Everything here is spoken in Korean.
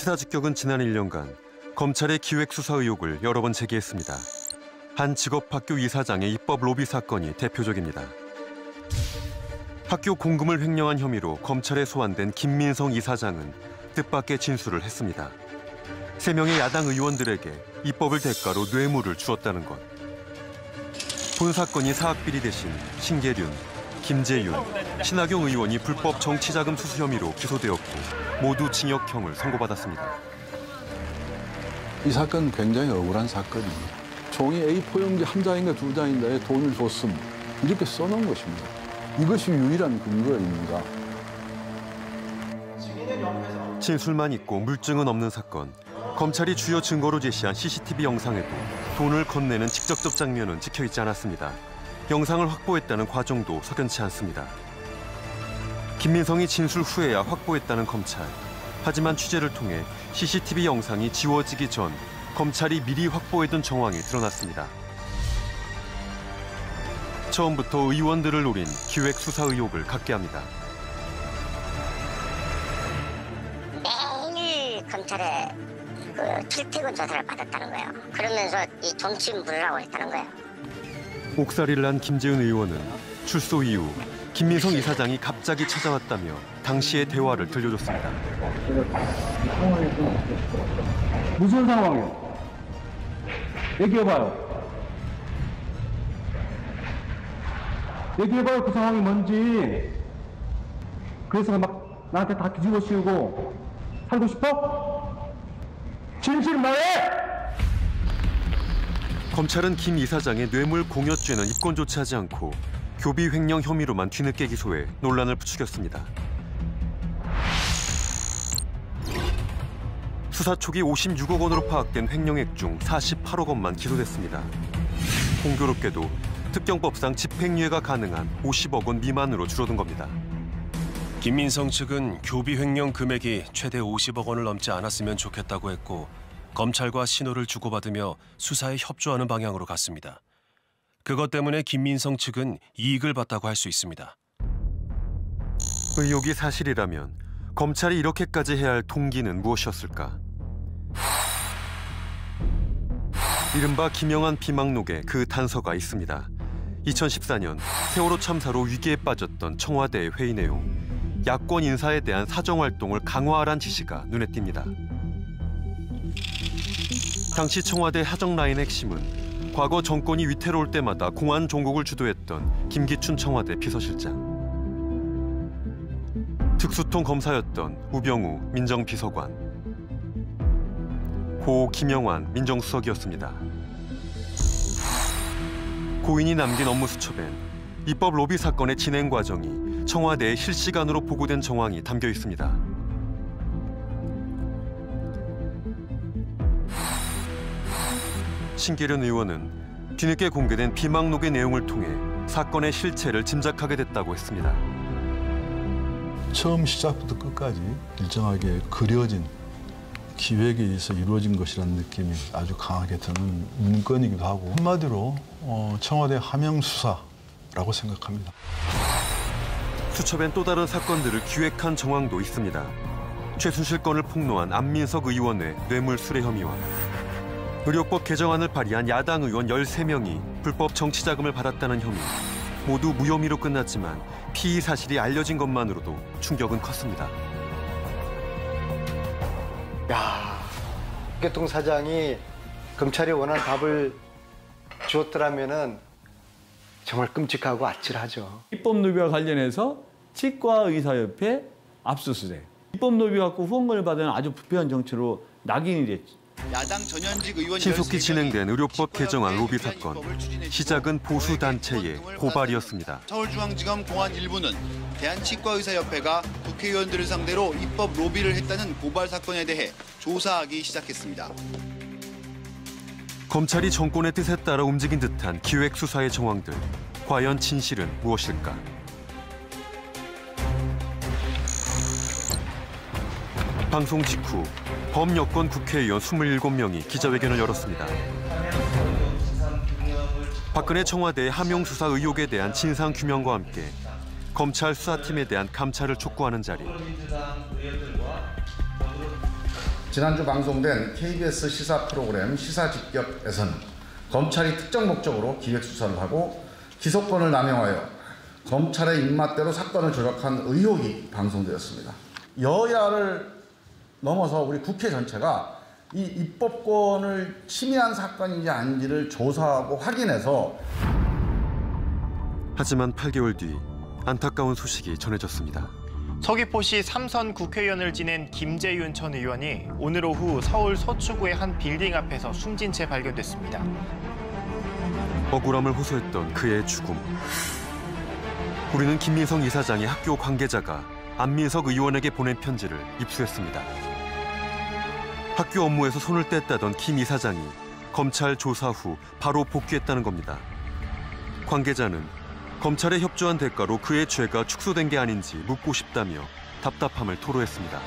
시사 직격은 지난 1년간 검찰의 기획수사 의혹을 여러 번 제기했습니다. 한 직업학교 이사장의 입법 로비 사건이 대표적입니다. 학교 공금을 횡령한 혐의로 검찰에 소환된 김민성 이사장은 뜻밖의 진술을 했습니다. 3명의 야당 의원들에게 입법을 대가로 뇌물을 주었다는 것. 본 사건이 사학비리 대신 신계륜, 김재윤, 신하경 의원이 불법 정치자금 수수 혐의로 기소되었고 모두 징역형을 선고받았습니다. 이 사건은 굉장히 억울한 사건입니다. 종이 A4용지 한 장인가 두 장인가에 돈을 줬음 이렇게 써놓은 것입니다. 이것이 유일한 근거입니다. 진술만 있고 물증은 없는 사건. 검찰이 주요 증거로 제시한 CCTV 영상에도 돈을 건네는 직접적 장면은 찍혀있지 않았습니다. 영상을 확보했다는 과정도 석연치 않습니다. 김민성이 진술 후에야 확보했다는 검찰. 하지만 취재를 통해 CCTV 영상이 지워지기 전 검찰이 미리 확보해둔 정황이 드러났습니다. 처음부터 의원들을 노린 기획수사 의혹을 갖게 합니다. 매일 검찰에 출퇴근 조사를 받았다는 거예요. 그러면서 이 돈침 물으라고 했다는 거예요. 옥살이를 한 김재윤 의원은 출소 이후 김민성 이사장이 갑자기 찾아왔다며 당시의 대화를 들려줬습니다. 무슨 상황이요? 얘기해봐요. 얘기해봐요. 그 상황이 뭔지. 그래서 막 나한테 다 뒤집어 씌우고 살고 싶어? 진실 말해! 검찰은 김 이사장의 뇌물 공여죄는 입건조차 하지 않고 교비 횡령 혐의로만 뒤늦게 기소해 논란을 부추겼습니다. 수사 초기 56억 원으로 파악된 횡령액 중 48억 원만 기소됐습니다. 공교롭게도 특경법상 집행유예가 가능한 50억 원 미만으로 줄어든 겁니다. 김민성 측은 교비 횡령 금액이 최대 50억 원을 넘지 않았으면 좋겠다고 했고 검찰과 신호를 주고받으며 수사에 협조하는 방향으로 갔습니다. 그것 때문에 김민성 측은 이익을 봤다고 할 수 있습니다. 의혹이 사실이라면 검찰이 이렇게까지 해야 할 동기는 무엇이었을까? 이른바 김영한 비망록에 그 단서가 있습니다. 2014년 세월호 참사로 위기에 빠졌던 청와대의 회의 내용. 야권 인사에 대한 사정활동을 강화하란 지시가 눈에 띕니다. 당시 청와대 하정라인의 핵심은 과거 정권이 위태로울 때마다 공안 종국을 주도했던 김기춘 청와대 비서실장. 특수통 검사였던 우병우 민정비서관. 고 김영환 민정수석이었습니다. 고인이 남긴 업무 수첩엔 입법 로비 사건의 진행 과정이 청와대에 실시간으로 보고된 정황이 담겨 있습니다. 신계륜 의원은 뒤늦게 공개된 비망록의 내용을 통해 사건의 실체를 짐작하게 됐다고 했습니다. 처음 시작부터 끝까지 일정하게 그려진 기획에 의해서 이루어진 것이라는 느낌이 아주 강하게 드는 문건이기도 하고 한마디로 청와대 하명 수사라고 생각합니다. 수첩엔 또 다른 사건들을 기획한 정황도 있습니다. 최순실 건을 폭로한 안민석 의원의 뇌물 수뢰 혐의와 의료법 개정안을 발의한 야당 의원 13명이 불법 정치자금을 받았다는 혐의. 모두 무혐의로 끝났지만 피의 사실이 알려진 것만으로도 충격은 컸습니다. 야, 교통 사장이 검찰이 원하는 답을 주었더라면은 정말 끔찍하고 아찔하죠. 입법 로비와 관련해서 치과의사협회 압수수색. 입법 로비 갖고 후원금을 받은 아주 부패한 정치로 낙인이 됐지. 야당 전현직 의원 신속히 진행된 의료법 개정안 로비 사건. 시작은 보수단체의 고발이었습니다. 서울중앙지검 공안 1부는 대한치과의사협회가 국회의원들을 상대로 입법 로비를 했다는 고발 사건에 대해 조사하기 시작했습니다. 검찰이 정권의 뜻에 따라 움직인 듯한 기획수사의 정황들. 과연 진실은 무엇일까? 방송 직후 범여권 국회의원 27명이 기자회견을 열었습니다. 박근혜 청와대의 하명수사 의혹에 대한 진상규명과 함께 검찰 수사팀에 대한 감찰을 촉구하는 자리. 지난주 방송된 KBS 시사 프로그램 시사직격에서는 검찰이 특정 목적으로 기획수사를 하고 기소권을 남용하여 검찰의 입맛대로 사건을 조작한 의혹이 방송되었습니다. 여야를 넘어서 우리 국회 전체가 이 입법권을 침해한 사건인지 아닌지를 조사하고 확인해서. 하지만 8개월 뒤 안타까운 소식이 전해졌습니다. 서귀포시 3선 국회의원을 지낸 김재윤 전 의원이 오늘 오후 서울 서초구의 한 빌딩 앞에서 숨진 채 발견됐습니다. 억울함을 호소했던 그의 죽음. 우리는 김민성 이사장이 학교 관계자가 안민석 의원에게 보낸 편지를 입수했습니다. 학교 업무에서 손을 뗐다던 김 이사장이 검찰 조사 후 바로 복귀했다는 겁니다. 관계자는 검찰에 협조한 대가로 그의 죄가 축소된 게 아닌지 묻고 싶다며 답답함을 토로했습니다.